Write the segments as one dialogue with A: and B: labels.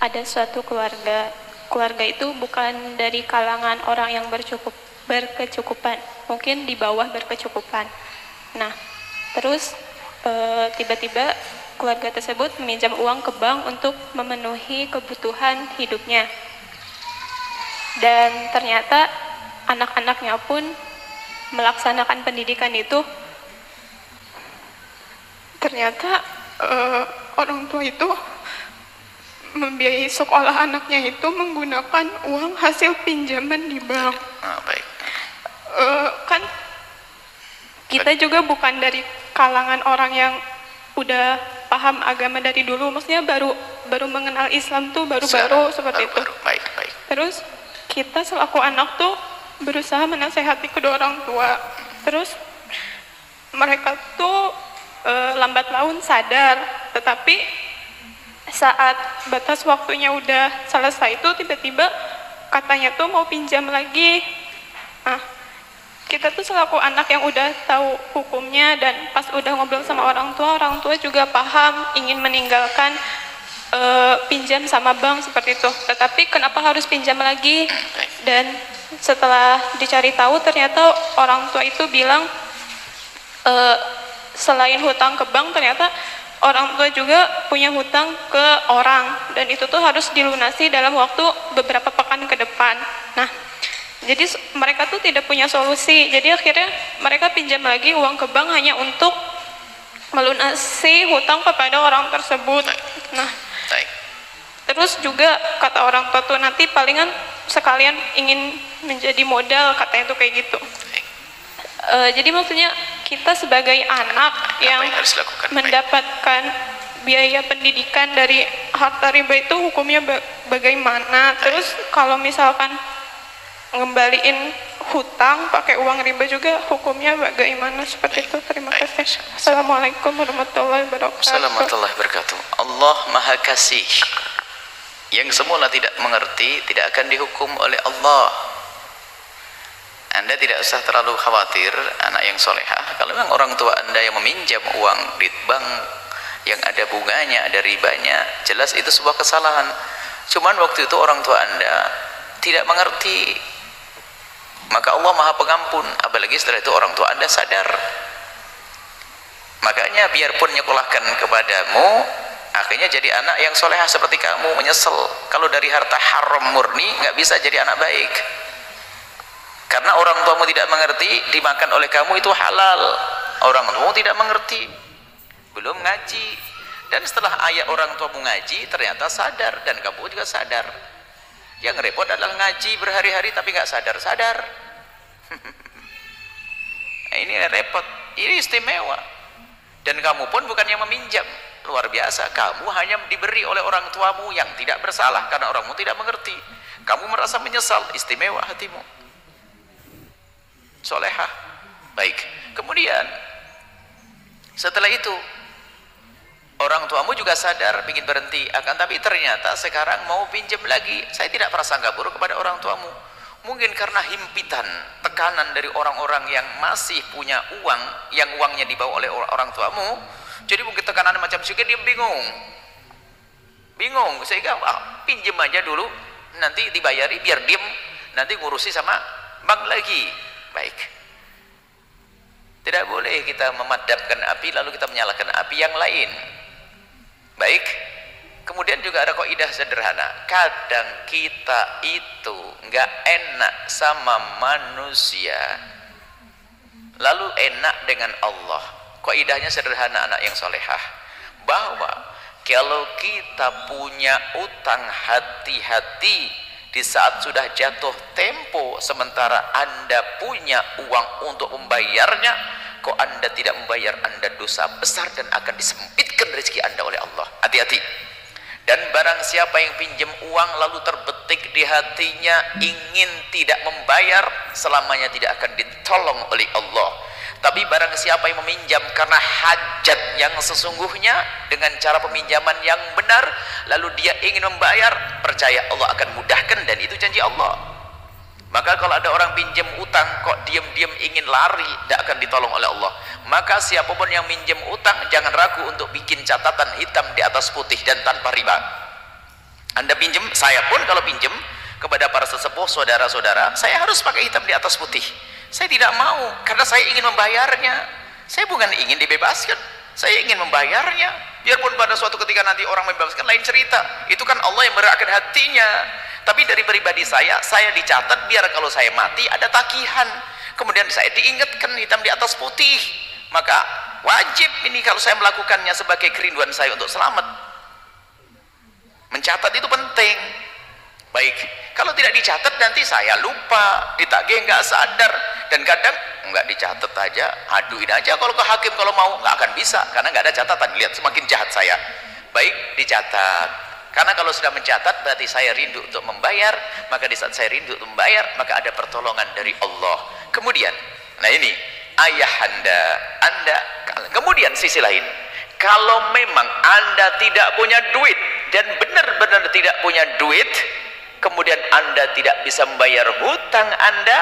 A: ada suatu keluarga. Keluarga itu bukan dari kalangan orang yang berkecukupan, mungkin di bawah berkecukupan. Nah, terus tiba-tiba keluarga tersebut meminjam uang ke bank untuk memenuhi kebutuhan hidupnya. Dan ternyata anak-anaknya pun melaksanakan pendidikan itu. Ternyata orang tua itu membiayai sekolah anaknya itu menggunakan uang hasil pinjaman di bank.
B: Baik.
A: Kan kita juga bukan dari kalangan orang yang udah paham agama dari dulu, maksudnya baru mengenal Islam tuh baru-baru seperti itu.
B: Baik.
A: Terus kita selaku anak tuh berusaha menasehati kedua orang tua. Terus mereka tuh lambat laun sadar, tetapi saat batas waktunya udah selesai itu tiba-tiba katanya tuh mau pinjam lagi. Nah, kita tuh selaku anak yang udah tahu hukumnya dan pas udah ngobrol sama orang tua juga paham ingin meninggalkan pinjam sama bank seperti itu. Tetapi kenapa harus pinjam lagi? Dan setelah dicari tahu ternyata orang tua itu bilang selain hutang ke bank ternyata orang tua juga punya hutang ke orang, dan itu tuh harus dilunasi dalam waktu beberapa pekan ke depan. Nah, jadi mereka tuh tidak punya solusi, jadi akhirnya mereka pinjam lagi uang ke bank hanya untuk melunasi hutang kepada orang tersebut. Nah, terus juga kata orang tua tuh nanti palingan sekalian ingin menjadi modal, katanya tuh kayak gitu. Jadi maksudnya kita sebagai anak yang mendapatkan biaya pendidikan dari harta riba itu hukumnya bagaimana? Terus kalau misalkan ngembaliin hutang pakai uang riba juga hukumnya bagaimana? Seperti itu. Terima kasih. Assalamualaikum warahmatullahi wabarakatuh.
B: Assalamualaikum warahmatullahi wabarakatuh. Allah Maha Kasih. Yang semula tidak mengerti tidak akan dihukum oleh Allah. Anda tidak usah terlalu khawatir, anak yang solehah. Kalau memang orang tua Anda yang meminjam uang di bank yang ada bunganya, ada ribanya, jelas itu sebuah kesalahan. Cuman waktu itu orang tua Anda tidak mengerti. Maka Allah Maha Pengampun, apalagi setelah itu orang tua Anda sadar. Makanya biarpun nyekolahkan kepadamu, akhirnya jadi anak yang solehah seperti kamu, menyesal. Kalau dari harta haram murni, nggak bisa jadi anak baik. Karena orang tuamu tidak mengerti, dimakan oleh kamu itu halal. Orang tuamu tidak mengerti, belum ngaji. Dan setelah ayah orang tuamu ngaji, ternyata sadar, dan kamu juga sadar. Yang repot adalah ngaji berhari-hari tapi nggak sadar-sadar. Nah, ini repot, ini istimewa. Dan kamu pun bukan yang meminjam, luar biasa. Kamu hanya diberi oleh orang tuamu yang tidak bersalah karena orangmu tidak mengerti. Kamu merasa menyesal, istimewa hatimu. Solehah. Baik. Kemudian setelah itu orang tuamu juga sadar ingin berhenti, akan tapi ternyata sekarang mau pinjam lagi. Saya tidak prasangka buruk kepada orang tuamu. Mungkin karena himpitan, tekanan dari orang-orang yang masih punya uang, yang uangnya dibawa oleh orang tuamu. Jadi mungkin tekanan macam sehingga dia bingung sehingga pinjam aja dulu, nanti dibayari biar diem, nanti ngurusi sama bank lagi. Baik, tidak boleh kita memadamkan api lalu kita menyalakan api yang lain. Baik, kemudian juga ada kaidah sederhana. Kadang kita itu nggak enak sama manusia, lalu enak dengan Allah. Kaidahnya sederhana, anak yang solehah, bahwa kalau kita punya utang, hati-hati di saat sudah jatuh tempo, sementara Anda punya uang untuk membayarnya, kok Anda tidak membayar, Anda dosa besar dan akan disempitkan rezeki Anda oleh Allah. Hati-hati. Dan barang siapa yang pinjam uang lalu terbetik di hatinya ingin tidak membayar, selamanya tidak akan ditolong oleh Allah. Tapi barang siapa yang meminjam karena hajat yang sesungguhnya dengan cara peminjaman yang benar, lalu dia ingin membayar, percaya Allah akan mudahkan, dan itu janji Allah. Maka kalau ada orang pinjam utang kok diam-diam ingin lari, tidak akan ditolong oleh Allah. Maka siapapun yang minjem utang jangan ragu untuk bikin catatan hitam di atas putih dan tanpa riba. Anda pinjam, saya pun kalau pinjam kepada para sesepuh, saudara-saudara, saya harus pakai hitam di atas putih. Saya tidak mau, karena saya ingin membayarnya. Saya bukan ingin dibebaskan, saya ingin membayarnya. Biarpun pada suatu ketika nanti orang membebaskan, lain cerita. Itu kan Allah yang merakit hatinya. Tapi dari pribadi saya dicatat biar kalau saya mati ada tagihan. Kemudian saya diingatkan hitam di atas putih. Maka wajib ini kalau saya melakukannya sebagai kerinduan saya untuk selamat. Mencatat itu penting. Baik, kalau tidak dicatat nanti saya lupa, ditagih nggak sadar, dan kadang nggak dicatat aja, aduin aja kalau ke hakim kalau mau, nggak akan bisa karena nggak ada catatan. Lihat semakin jahat saya. Baik, dicatat, karena kalau sudah mencatat berarti saya rindu untuk membayar. Maka di saat saya rindu untuk membayar, maka ada pertolongan dari Allah. Kemudian, nah ini ayahanda anda. Kemudian sisi lain, kalau memang anda tidak punya duit dan benar-benar tidak punya duit, kemudian anda tidak bisa membayar hutang anda,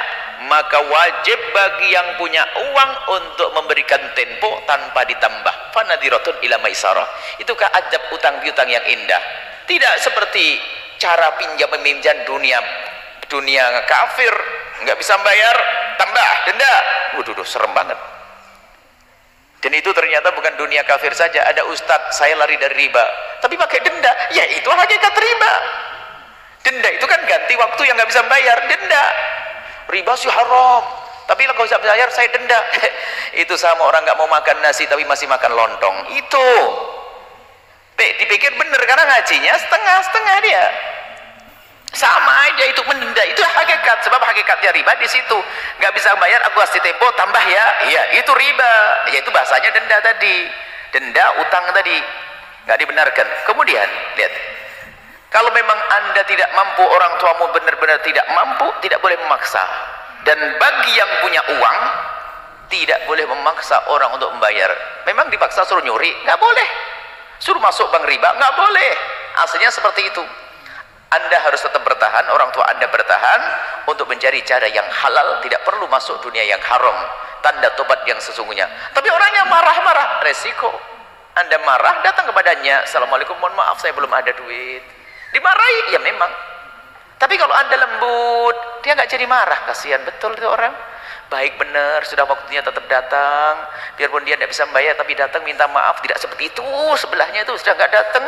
B: maka wajib bagi yang punya uang untuk memberikan tempo tanpa ditambah. Fanadiratun ila maisarah. Itukah adab utang piutang yang indah. Tidak seperti cara pinjam meminjam dunia kafir, nggak bisa bayar, tambah denda. Waduh, serem banget. Dan itu ternyata bukan dunia kafir saja. Ada ustadz, saya lari dari riba, tapi pakai denda. Ya itu hakikat riba. Denda itu kan ganti waktu yang nggak bisa bayar. Denda. Riba sih haram, tapi kalau bisa bayar saya denda. Itu sama orang nggak mau makan nasi tapi masih makan lontong. Itu dipikir bener karena ngajinya setengah-setengah dia. Sama aja itu mendenda, itu hakikat. Sebab hakikatnya riba di situ. Nggak bisa bayar, aku kasih tempo tambah ya. Iya, itu riba. Ya itu bahasanya denda tadi. Denda utang tadi nggak dibenarkan. Kemudian lihat, kalau memang anda tidak mampu, orang tuamu benar-benar tidak mampu, tidak boleh memaksa. Dan bagi yang punya uang, tidak boleh memaksa orang untuk membayar. Memang dipaksa suruh nyuri, nggak boleh. Suruh masuk bank riba, nggak boleh. Aslinya seperti itu. Anda harus tetap bertahan, orang tua anda bertahan untuk mencari cara yang halal, tidak perlu masuk dunia yang haram. Tanda tobat yang sesungguhnya. Tapi orangnya marah-marah, resiko. Anda marah, datang kepadanya, assalamualaikum, mohon maaf saya belum ada duit. Dimarahi, ya memang. Tapi kalau anda lembut, dia nggak jadi marah. Kasihan betul itu orang. Baik benar, sudah waktunya tetap datang. Biarpun dia tidak bisa membayar, tapi datang minta maaf. Tidak seperti itu, sebelahnya itu sudah nggak datang.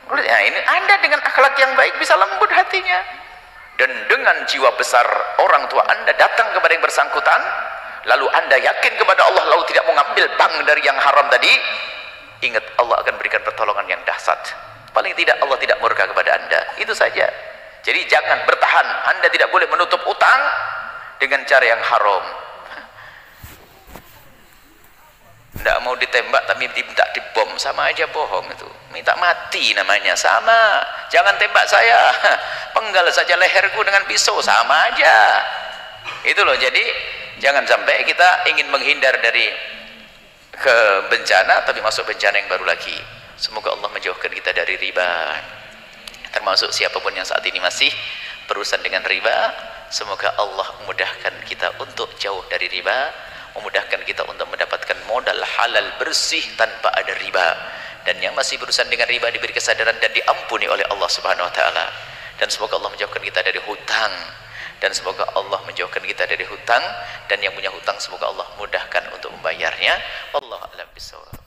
B: Nah ini anda dengan akhlak yang baik bisa lembut hatinya. Dan dengan jiwa besar orang tua anda datang kepada yang bersangkutan, lalu anda yakin kepada Allah, lalu tidak mengambil bank dari yang haram tadi, ingat Allah akan berikan pertolongan yang dahsyat. Paling tidak Allah tidak murka kepada anda. Itu saja. Jadi jangan bertahan. Anda tidak boleh menutup utang dengan cara yang haram. Tidak mau ditembak tapi minta dibom, sama aja bohong itu. Minta mati namanya, sama. Jangan tembak saya, penggal saja leherku dengan pisau, sama aja. Itu loh. Jadi jangan sampai kita ingin menghindar dari ke bencana tapi masuk bencana yang baru lagi. Semoga Allah menjauhkan kita dari riba. Termasuk siapapun yang saat ini masih berurusan dengan riba, semoga Allah memudahkan kita untuk jauh dari riba, memudahkan kita untuk mendapatkan modal halal bersih tanpa ada riba. Dan yang masih berurusan dengan riba diberi kesadaran dan diampuni oleh Allah Subhanahu wa taala. Dan semoga Allah menjauhkan kita dari hutang. Dan semoga Allah menjauhkan kita dari hutang, dan yang punya hutang semoga Allah mudahkan untuk membayarnya. Wallahu a'lam bishawab.